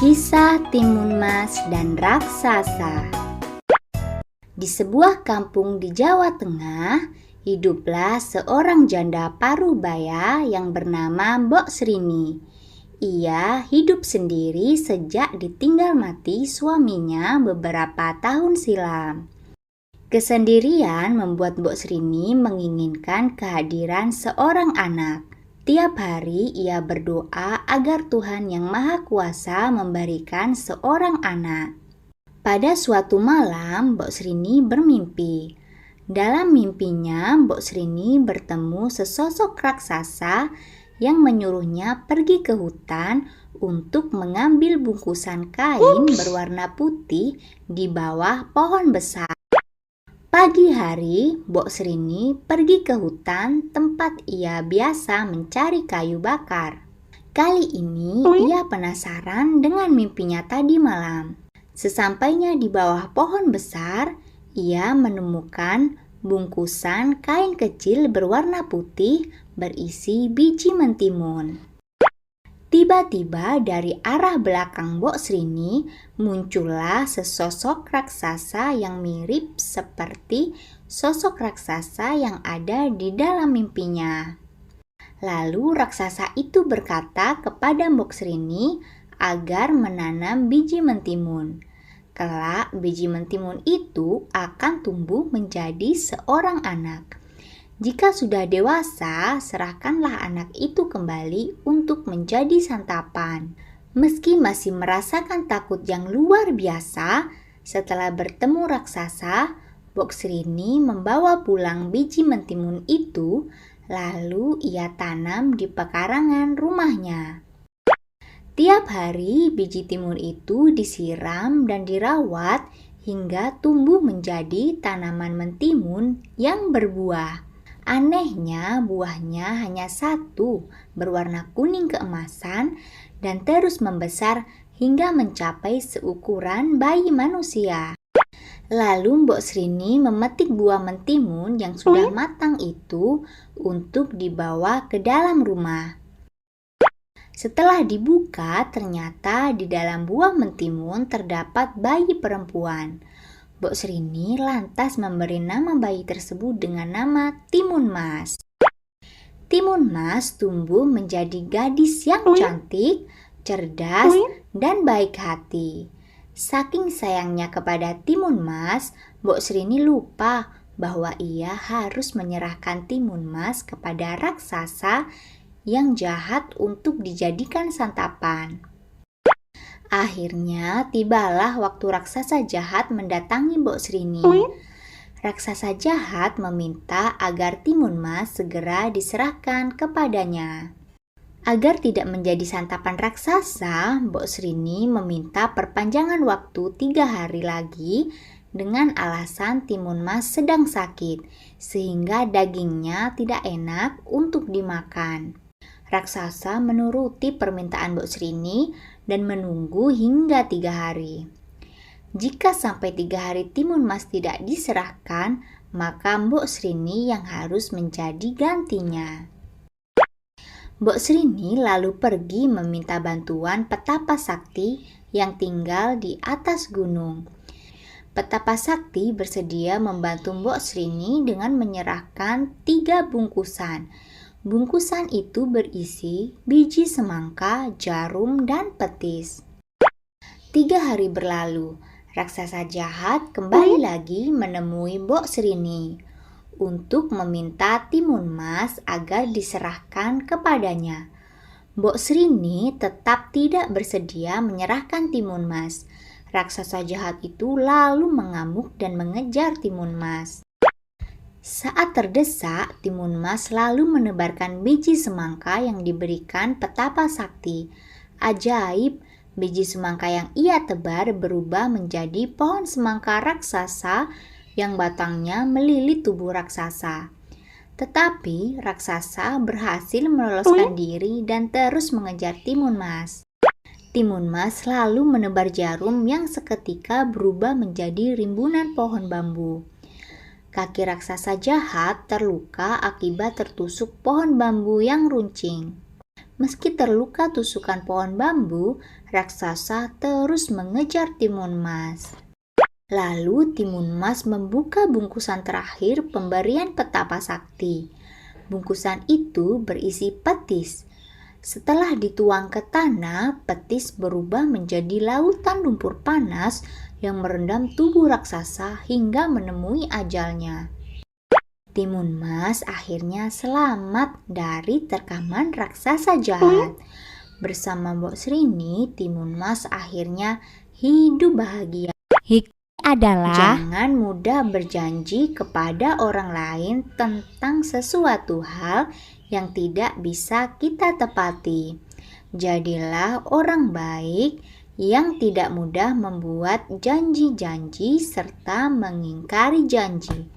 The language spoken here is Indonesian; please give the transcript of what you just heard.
Kisah Timun Mas dan Raksasa. Di sebuah kampung di Jawa Tengah, hiduplah seorang janda parubaya yang bernama Mbok Srini. Ia hidup sendiri sejak ditinggal mati suaminya beberapa tahun silam. Kesendirian membuat Mbok Srini menginginkan kehadiran seorang anak. Tiap hari ia berdoa agar Tuhan Yang Maha Kuasa memberikan seorang anak. Pada suatu malam, Mbok Srini bermimpi. Dalam mimpinya, Mbok Srini bertemu sesosok raksasa yang menyuruhnya pergi ke hutan untuk mengambil bungkusan kain berwarna putih di bawah pohon besar. Pagi hari, Mbok Srini pergi ke hutan tempat ia biasa mencari kayu bakar. Kali ini ia penasaran dengan mimpinya tadi malam. Sesampainya di bawah pohon besar, ia menemukan bungkusan kain kecil berwarna putih berisi biji mentimun. Tiba-tiba dari arah belakang Mbok Srini muncullah sesosok raksasa yang mirip seperti sosok raksasa yang ada di dalam mimpinya. Lalu raksasa itu berkata kepada Mbok Srini agar menanam biji mentimun. Kelak biji mentimun itu akan tumbuh menjadi seorang anak. Jika sudah dewasa, serahkanlah anak itu kembali untuk menjadi santapan. Meski masih merasakan takut yang luar biasa, setelah bertemu raksasa, Mbok Srini membawa pulang biji mentimun itu, lalu ia tanam di pekarangan rumahnya. Tiap hari biji timun itu disiram dan dirawat hingga tumbuh menjadi tanaman mentimun yang berbuah. Anehnya, buahnya hanya satu, berwarna kuning keemasan dan terus membesar hingga mencapai seukuran bayi manusia. Lalu Mbok Srini memetik buah mentimun yang sudah matang itu untuk dibawa ke dalam rumah. Setelah dibuka, ternyata di dalam buah mentimun terdapat bayi perempuan. Mbok Srini lantas memberi nama bayi tersebut dengan nama Timun Mas. Timun Mas tumbuh menjadi gadis yang cantik, cerdas, dan baik hati. Saking sayangnya kepada Timun Mas, Mbok Srini lupa bahwa ia harus menyerahkan Timun Mas kepada raksasa yang jahat untuk dijadikan santapan. Akhirnya tibalah waktu raksasa jahat mendatangi Mbok Srini. Raksasa jahat meminta agar Timun Mas segera diserahkan kepadanya. Agar tidak menjadi santapan raksasa, Mbok Srini meminta perpanjangan waktu 3 hari lagi dengan alasan Timun Mas sedang sakit, sehingga dagingnya tidak enak untuk dimakan. Raksasa menuruti permintaan Mbok Srini dan menunggu hingga 3 hari. Jika sampai 3 hari Timun Mas tidak diserahkan, maka Mbok Srini yang harus menjadi gantinya. Mbok Srini lalu pergi meminta bantuan petapa sakti yang tinggal di atas gunung. Petapa sakti bersedia membantu Mbok Srini dengan menyerahkan 3 bungkusan. Bungkusan itu berisi biji semangka, jarum, dan petis. 3 hari berlalu, raksasa jahat kembali lagi menemui Mbok Srini untuk meminta Timun Mas agar diserahkan kepadanya. Mbok Srini tetap tidak bersedia menyerahkan Timun Mas. Raksasa jahat itu lalu mengamuk dan mengejar Timun Mas. Saat terdesak, Timun Mas lalu menebarkan biji semangka yang diberikan petapa sakti. Ajaib, biji semangka yang ia tebar berubah menjadi pohon semangka raksasa yang batangnya melilit tubuh raksasa. Tetapi raksasa berhasil meloloskan diri dan terus mengejar Timun Mas. Timun Mas lalu menebar jarum yang seketika berubah menjadi rimbunan pohon bambu. Kaki raksasa jahat terluka akibat tertusuk pohon bambu yang runcing. Meski terluka tusukan pohon bambu, raksasa terus mengejar Timun Mas. Lalu Timun Mas membuka bungkusan terakhir pemberian petapa sakti. Bungkusan itu berisi petis. Setelah dituang ke tanah, petis berubah menjadi lautan lumpur panas yang merendam tubuh raksasa hingga menemui ajalnya. Timun Mas akhirnya selamat dari terkaman raksasa jahat. Bersama Mbok Srini, Timun Mas akhirnya hidup bahagia. Hikmah adalah Jangan mudah berjanji kepada orang lain tentang sesuatu hal yang tidak bisa kita tepati. Jadilah orang baik yang tidak mudah membuat janji-janji serta mengingkari janji.